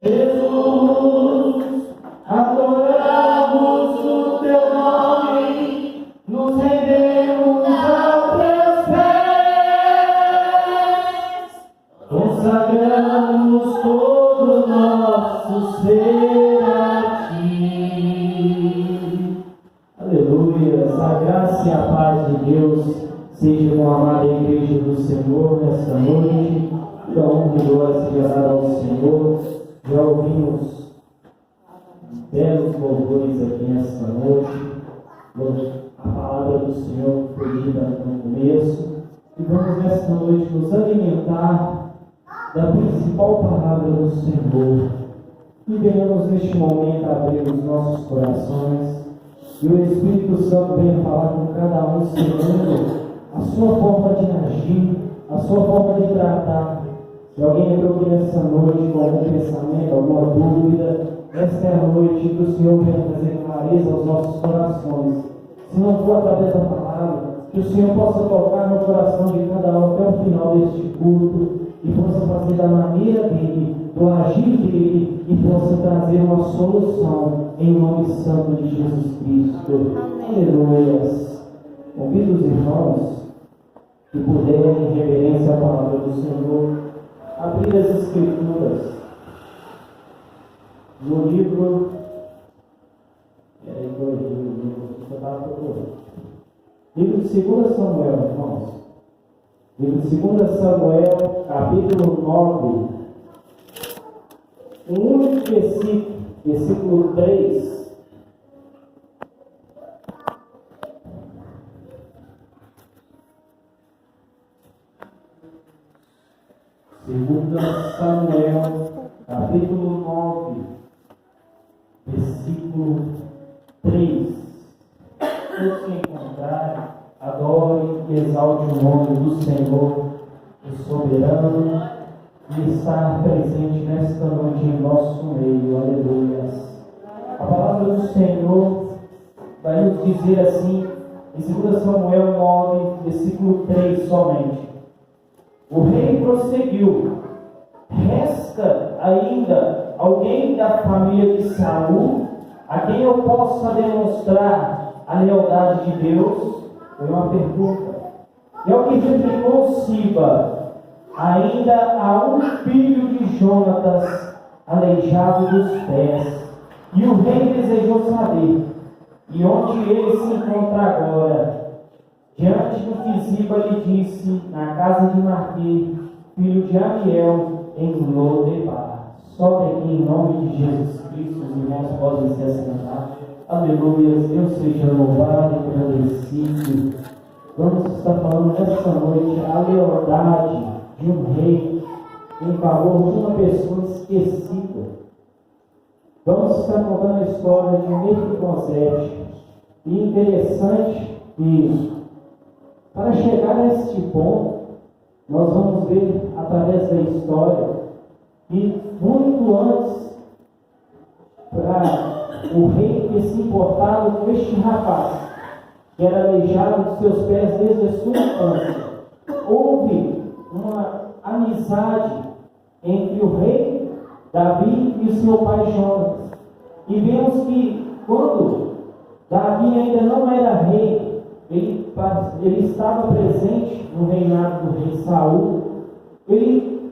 Jesus, adoramos o teu nome, nos rendemos aos teus pés, consagramos todo o nosso ser a ti. Aleluia, a graça e a paz de Deus seja com a amada igreja do Senhor nesta noite. Que a honra e glória seja dada ao Senhor. Já ouvimos belos louvores aqui nesta noite. A palavra do Senhor foi dita no começo. E vamos nesta noite nos alimentar da principal palavra do Senhor. E venhamos neste momento abrir os nossos corações. E o Espírito Santo venha falar com cada um segundo a sua forma de agir, a sua forma de tratar. Se alguém entrou aqui nessa noite com algum pensamento, alguma dúvida, esta é a noite que o Senhor venha trazer clareza aos nossos corações. Se não for através da palavra, que o Senhor possa tocar no coração de cada um até o final deste culto e possa fazer da maneira dele, do agir dele, e possa trazer uma solução em nome santo de Jesus Cristo. Aleluia. Convido os irmãos que puderem, em reverência à palavra do Senhor, abrir as Escrituras no livro. Livro de 2 Samuel, irmãos. Livro de 2 Samuel, capítulo 9. Um único versículo, versículo 3. Segunda Samuel, capítulo 9, versículo 3. Todos que encontrarem, adorem e exaltem o nome do Senhor, o soberano, e estar presente nesta noite em nosso meio. Aleluia. A palavra do Senhor vai nos dizer assim, em 2 Samuel 9, versículo 3 somente. O rei prosseguiu: resta ainda alguém da família de Saul a quem eu possa demonstrar a lealdade de Deus? Foi uma pergunta. E ao que replicou Siba: ainda há um filho de Jonatas aleijado dos pés. E o rei desejou saber: e onde ele se encontra agora? Diante do que Siba lhe disse, na casa de Marquê, filho de Amiel, em Lodebar. Sobe aqui em nome de Jesus Cristo, os irmãos podem se assentar. Aleluia, Deus seja louvado e agradecido. Vamos estar falando nesta noite a lealdade de um rei em favor de uma pessoa esquecida. Vamos estar contando a história de Mefibosete. E interessante que, para chegar a este ponto, nós vamos ver através da história que muito antes, para o rei ter se importado com este rapaz, que era aleijado de seus pés desde a sua infância, houve uma amizade entre o rei Davi e o seu pai Jonatas. E vemos que quando Davi ainda não era rei, ele estava presente no reinado do rei Saul.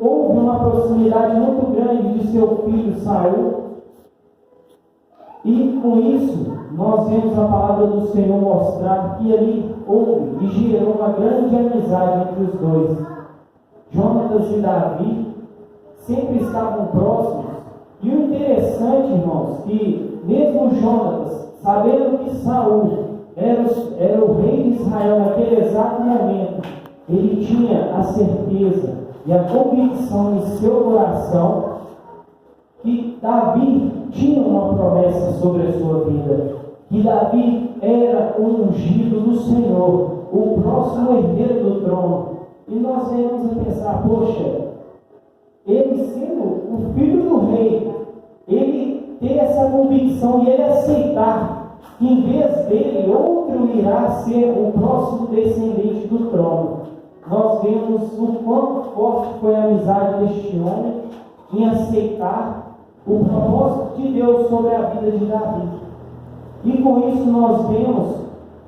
Houve uma proximidade muito grande de seu filho Saul. E com isso, nós vemos a palavra do Senhor mostrar que ali houve e gerou uma grande amizade entre os dois. Jonatas e Davi sempre estavam próximos. E o interessante, irmãos, que mesmo Jonatas, sabendo que Saul era o rei de Israel naquele exato momento, ele tinha a certeza e a convicção em seu coração que Davi tinha uma promessa sobre a sua vida, que Davi era o ungido do Senhor, o próximo herdeiro do trono. E nós vemos a pensar: poxa, ele sendo o filho do rei, ele ter essa convicção e ele aceitar que em vez dele outro irá ser o próximo descendente do trono. Nós vemos o quanto forte foi a amizade deste homem em aceitar o propósito de Deus sobre a vida de Davi. E com isso nós vemos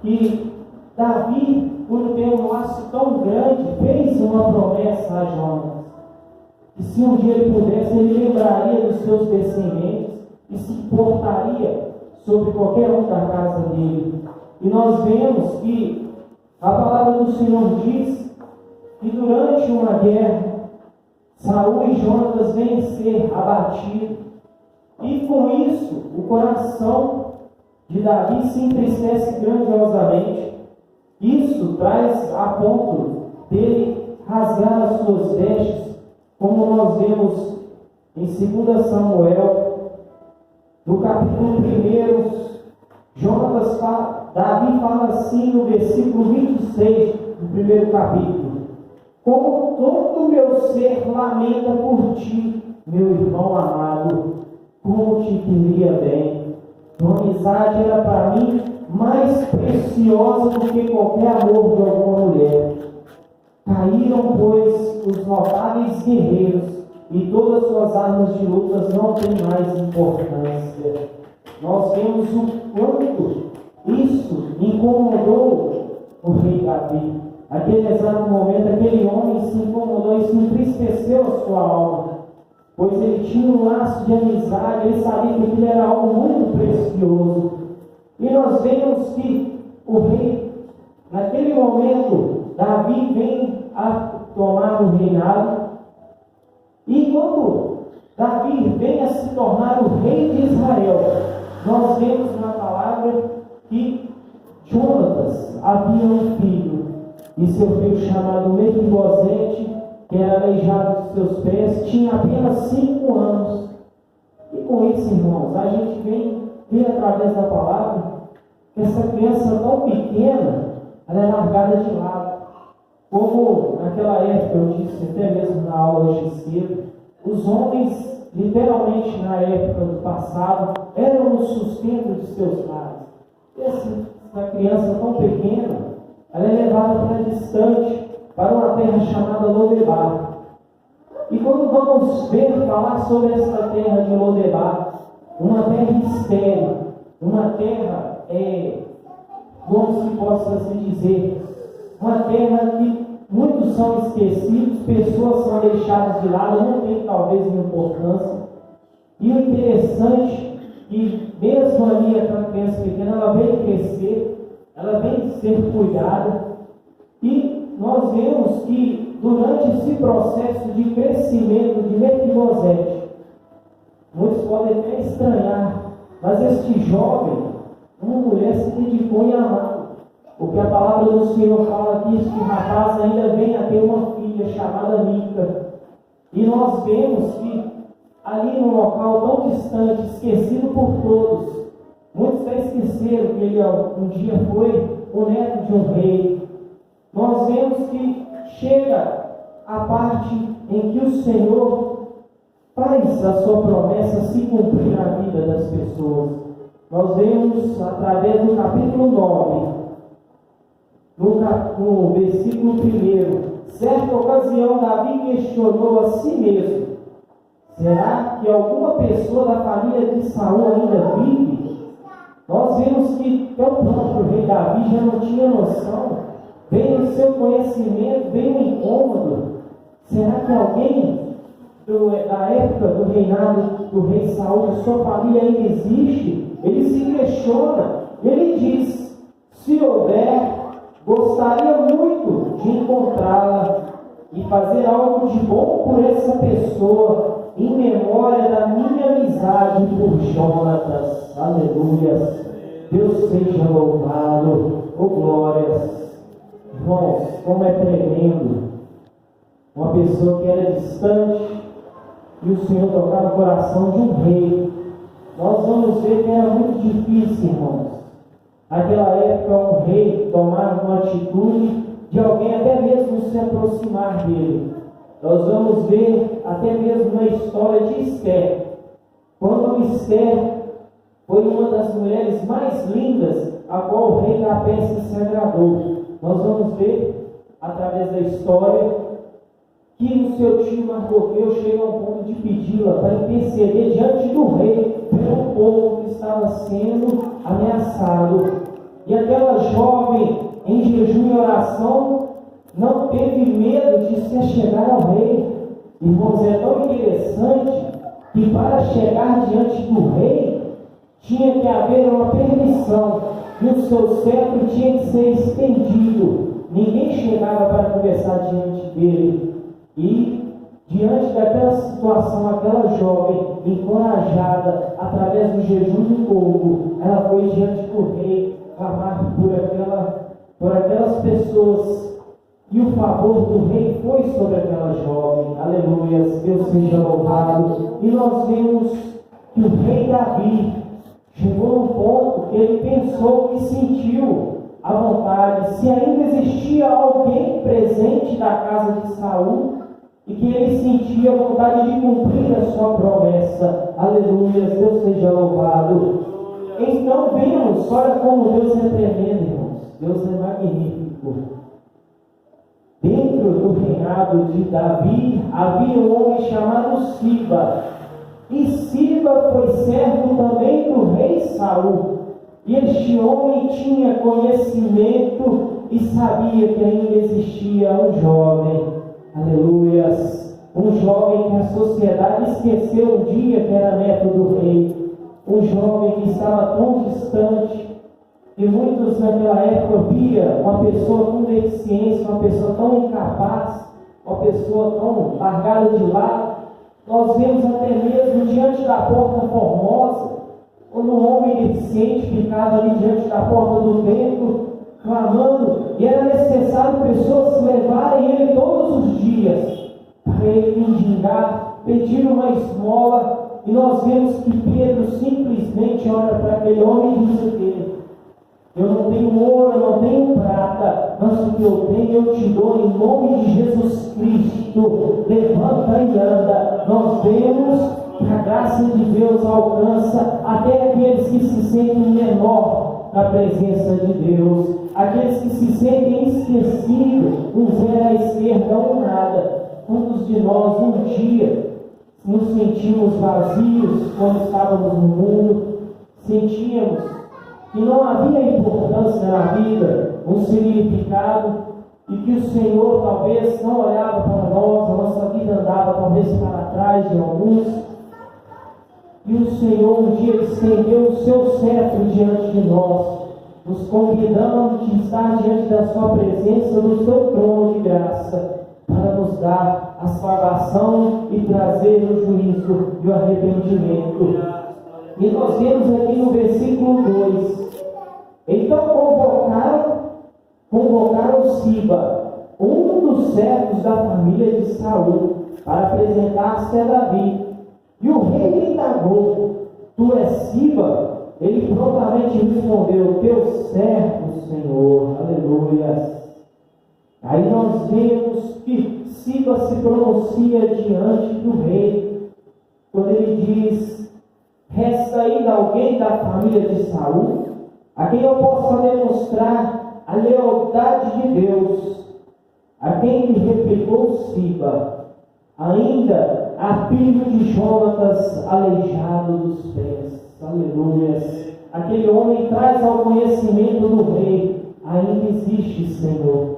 que Davi, por ter um laço tão grande, fez uma promessa a Jonas. Que se um dia ele pudesse, ele lembraria dos seus descendentes e se portaria sobre qualquer um da casa dele. E nós vemos que a palavra do Senhor diz que durante uma guerra, Saul e Jonatas vêm ser abatidos. E com isso, o coração de Davi se entristece grandiosamente. Isso traz a ponto dele rasgar as suas vestes, como nós vemos em 2 Samuel, no capítulo 1, Davi fala assim no versículo 26 do primeiro capítulo: como todo o meu ser lamenta por ti, meu irmão amado, como te queria bem. Tua amizade era para mim mais preciosa do que qualquer amor de alguma mulher. Caíram, pois, os notáveis guerreiros, e todas suas armas de lutas não têm mais importância. Nós vemos o quanto isso incomodou o rei Davi. Aquele exato momento, aquele homem se incomodou, isso entristeceu a sua alma, pois ele tinha um laço de amizade, ele sabia que aquilo era algo muito precioso. E nós vemos que o rei, naquele momento, Davi vem a tomar o reinado, e quando Davi vem a se tornar o rei de Israel, nós vemos na palavra que Jonatas havia um filho, e seu filho chamado Mefibosete, que era aleijado de seus pés, tinha apenas 5 anos. E com isso, irmãos, a gente vem ver através da palavra que essa criança tão pequena, ela é largada de lado. Como naquela época, eu disse até mesmo na aula hoje cedo, os homens, literalmente na época do passado, eram o sustento de seus lares. E essa criança tão pequena, ela é levada para distante, para uma terra chamada Lodebar. E quando vamos falar sobre essa terra de Lodebar, uma terra estéril, uma terra, como se possa assim dizer, uma terra que muitos são esquecidos, pessoas são deixadas de lado, não tem talvez importância. E o interessante é que mesmo ali aquela criança pequena, ela vem crescer, ela vem ser cuidada, e nós vemos que durante esse processo de crescimento de Mefibosete, muitos podem até estranhar, mas este jovem, uma mulher se dedicou em amá-lo, porque a palavra do Senhor fala que este rapaz ainda vem a ter uma filha chamada Mica, e nós vemos que ali num local tão distante, esquecido por todos, muitos até esqueceram que ele um dia foi o neto de um rei. Nós vemos que chega a parte em que o Senhor faz a sua promessa se cumprir na vida das pessoas. Nós vemos através do capítulo 9, no versículo 1, certa ocasião Davi questionou a si mesmo: será que alguma pessoa da família de Saul ainda vive? Nós vemos que até o próprio rei Davi já não tinha noção. Veio o seu conhecimento, veio um incômodo. Será que alguém da época do reinado do rei Saul, de sua família ainda existe? Ele se questiona. Ele diz: se houver, gostaria muito de encontrá-la e fazer algo de bom por essa pessoa, em memória da minha amizade por Jonatas. Aleluia. Deus seja louvado. Oh, glórias. Irmãos, como é tremendo uma pessoa que era distante e o Senhor tocar no coração de um rei. Nós vamos ver que era muito difícil, irmãos, naquela época um rei tomar uma atitude de alguém até mesmo se aproximar dele. Nós vamos ver até mesmo na história de Esther, quando Esther foi uma das mulheres mais lindas a qual o rei da Pérsia se agradou. Nós vamos ver, através da história, que o seu tio Mardoqueu chega ao ponto de pedi-la para interceder diante sendo ameaçado. E aquela jovem, em jejum e oração, não teve medo de se chegar ao rei. Irmãos, é tão interessante que para chegar diante do rei, tinha que haver uma permissão, e o seu cetro tinha que ser estendido. Ninguém chegava para conversar diante dele. E, diante daquela situação, aquela jovem, encorajada, através do jejum do povo, ela foi diante do rei, clamar por aquelas pessoas. E o favor do rei foi sobre aquela jovem. Aleluia, Deus seja louvado. E nós vemos que o rei Davi chegou num ponto que ele pensou e sentiu a vontade, se ainda existia alguém presente da casa de Saul, e que ele sentia a vontade de cumprir a sua promessa. Aleluia, Deus seja louvado. Então vemos, olha como Deus é tremendo, irmãos. Deus é magnífico. Dentro do reinado de Davi, havia um homem chamado Siba. E Siba foi servo também do rei Saul. E este homem tinha conhecimento e sabia que ainda existia um jovem. Aleluias! Um jovem que a sociedade esqueceu um dia que era neto do rei. Um jovem que estava tão distante. E muitos naquela época via uma pessoa com deficiência, uma pessoa tão incapaz, uma pessoa tão largada de lado. Nós vemos até mesmo diante da porta formosa, quando um homem deficiente ficava ali diante da porta do templo, clamando, e era necessário pessoas levarem ele todos os dias, para ele mendigar, pedir uma esmola. E nós vemos que Pedro simplesmente olha para aquele homem e diz o quê? Eu não tenho ouro, eu não tenho prata, mas o que eu tenho eu te dou em nome de Jesus Cristo. Levanta e anda. Nós vemos que a graça de Deus alcança até aqueles que se sentem menor na presença de Deus, aqueles que se sentem esquecidos, um zero à esquerda ou nada. Quantos de nós um dia nos sentimos vazios quando estávamos no mundo, sentíamos que não havia importância na vida, um significado, e que o Senhor talvez não olhava para nós, a nossa vida andava talvez para trás de alguns, e o Senhor um dia estendeu o seu cetro diante de nós, nos convidando de estar diante da sua presença no seu trono de graça, para nos dar a salvação e trazer o juízo e o arrependimento. E nós vemos aqui no versículo 2: então convocaram Siba, um dos servos da família de Saul, para apresentar-se a Davi. E o rei lhe indagou: tu és Siba? Ele prontamente respondeu: teu servo, Senhor. Aleluia. Aí nós vemos que Siba se pronuncia diante do rei, quando ele diz: resta ainda alguém da família de Saul, a quem eu possa demonstrar a lealdade de Deus? A quem lhe replicou Siba: ainda há filho de Jonatas aleijado dos pés. Aleluia. Aquele homem traz ao conhecimento do rei: ainda existe, Senhor,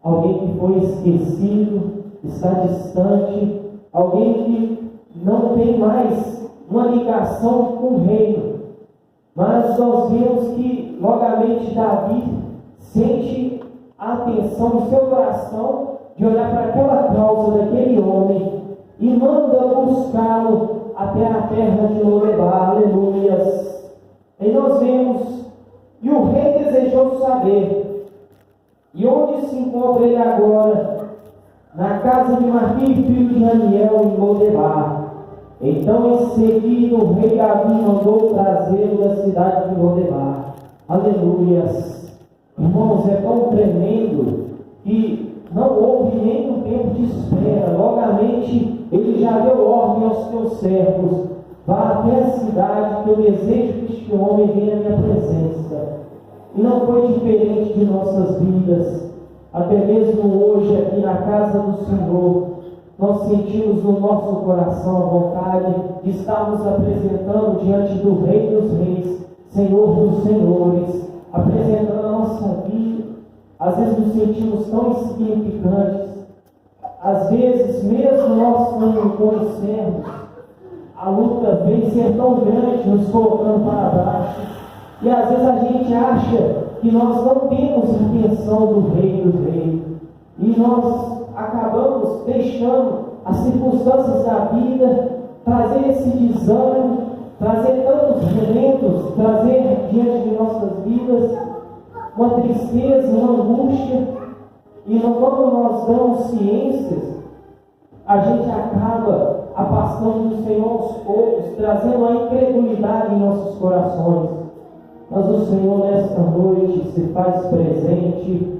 alguém que foi esquecido, está distante, alguém que não tem mais uma ligação com o reino. Mas nós vemos que logamente Davi sente a atenção do seu coração de olhar para aquela causa daquele homem e manda buscá-lo até a terra de Lodebar. Aleluias. E nós vemos, e o rei desejou saber, e onde se encontra ele agora? Na casa de Maqui, filho de Daniel, em Lodebar. Então, em seguida, o rei Davi mandou trazê-lo da cidade de Lodebar. Aleluias. Irmãos, é tão tremendo que não houve nem um tempo de espera. Logamente, ele já deu ordem aos seus servos: vá até a cidade, que eu desejo que este homem venha à minha presença. E não foi diferente de nossas vidas. Até mesmo hoje, aqui na casa do Senhor, nós sentimos no nosso coração a vontade de estarmos apresentando diante do Rei dos Reis, Senhor dos Senhores, apresentando a nossa vida. Às vezes nos sentimos tão insignificantes, às vezes mesmo nós não conhecemos, a luta vem ser tão grande, nos colocando para baixo, e às vezes a gente acha que nós não temos a atenção do Rei dos Reis, e nós acabamos deixando as circunstâncias da vida trazer esse desânimo, trazer tantos remendos, trazer diante de nossas vidas uma tristeza, uma angústia, e quando nós damos ciências, a gente acaba afastando do Senhor aos poucos, trazendo a incredulidade em nossos corações. Mas o Senhor nesta noite se faz presente,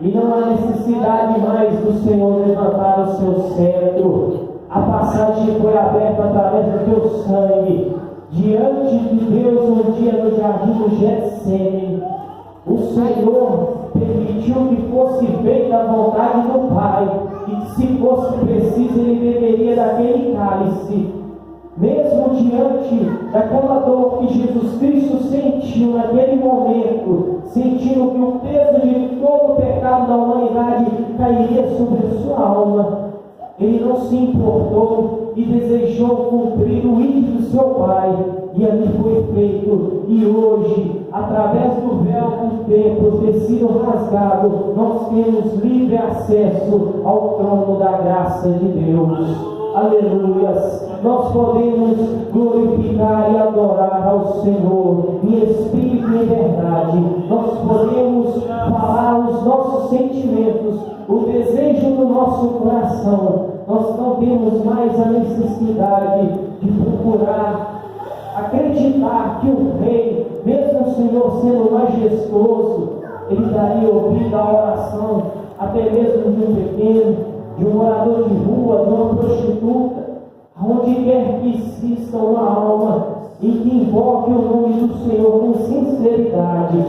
e não há necessidade mais do Senhor levantar o seu cetro. A passagem foi aberta através do teu sangue, diante de Deus um dia no jardim do Getsêmani. O Senhor permitiu que fosse feita a vontade do Pai, e que se fosse preciso Ele beberia daquele cálice, mesmo diante daquela dor que Jesus Cristo sentiu naquele momento, sentindo que o peso de todo o pecado da humanidade cairia sobre a sua alma. Ele não se importou e desejou cumprir o ídolo do seu Pai, e ali foi feito. E hoje, através do véu do templo ter sido rasgado, nós temos livre acesso ao trono da graça de Deus. Aleluias! Nós podemos glorificar e adorar ao Senhor em espírito e em verdade. Nós podemos falar os nossos sentimentos, o desejo do nosso coração. Nós não temos mais a necessidade de procurar acreditar que o Rei, mesmo o Senhor sendo majestoso, Ele daria ouvido à oração, até mesmo de um pequeno, de um morador de rua, de uma prostituta, aonde quer que exista uma alma em que invoque o nome do Senhor com sinceridade,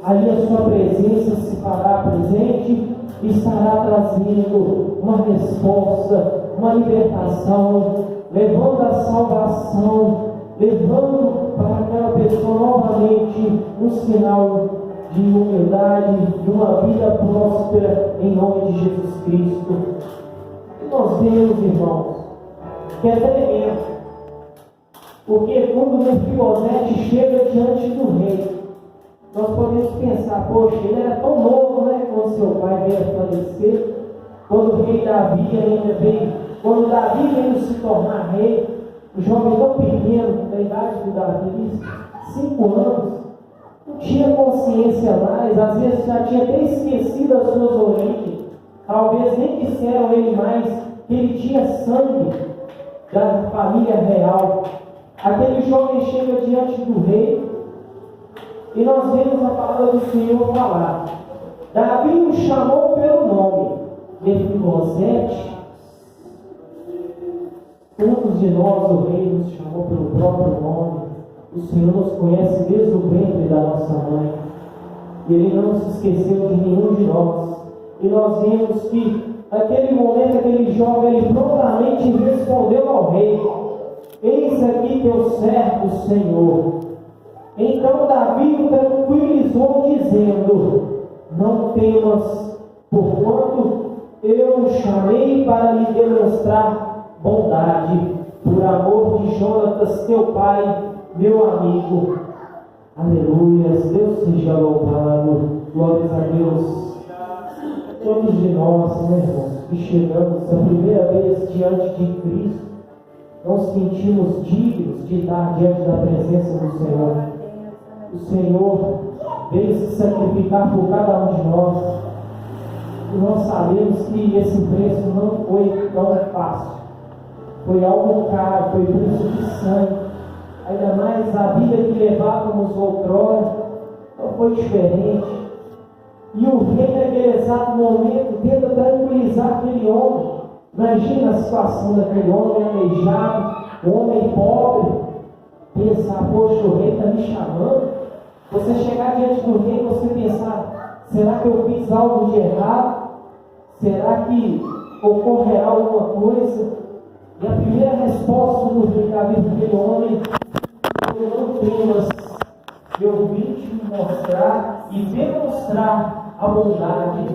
ali a sua presença se fará presente e estará trazendo uma resposta, uma libertação, levando a salvação, levando para aquela pessoa novamente um sinal de humildade, de uma vida próspera em nome de Jesus Cristo. E nós vemos, irmãos, que é tremendo, porque quando Mefibosete chega diante do rei, nós podemos pensar, poxa, ele era tão novo, né, quando seu pai veio a falecer, quando o rei Davi ainda veio, quando Davi veio se tornar rei, o jovem tão pequeno, da idade do Davi, 5 anos, não tinha consciência mais, às vezes já tinha até esquecido as suas origens, talvez nem disseram a ele mais que ele tinha sangue da família real. Aquele jovem chega diante do rei, e nós vemos a palavra do Senhor falar. Davi o chamou pelo nome, Mefibosete. Quantos de nós o rei nos chamou pelo próprio nome? O Senhor nos conhece desde o ventre da nossa mãe, e Ele não se esqueceu de nenhum de nós. E nós vemos que naquele momento aquele jovem ele prontamente respondeu ao rei: eis aqui teu servo, Senhor. Então Davi o tranquilizou, dizendo: não temas, porquanto eu o chamei para lhe demonstrar bondade, por amor de Jonatas teu pai, meu amigo. Aleluia, Deus seja louvado, glórias a Deus. Todos de nós, meus irmãos, que chegamos a primeira vez diante de Cristo, não sentimos dignos de estar diante da presença do Senhor. O Senhor veio se sacrificar por cada um de nós, e nós sabemos que esse preço não foi tão fácil, foi algo caro, foi preço de sangue. Ainda mais a vida que levávamos outrora não foi diferente. E o rei, naquele exato momento, tenta tranquilizar aquele homem. Imagina a situação daquele homem aleijado, um homem pobre, pensar: poxa, o rei está me chamando. Você chegar diante do rei e você pensar: será que eu fiz algo de errado? Será que ocorrerá alguma coisa. E a primeira resposta nos vem da vida daquele homem: eu não temas, eu vim te mostrar e demonstrar a bondade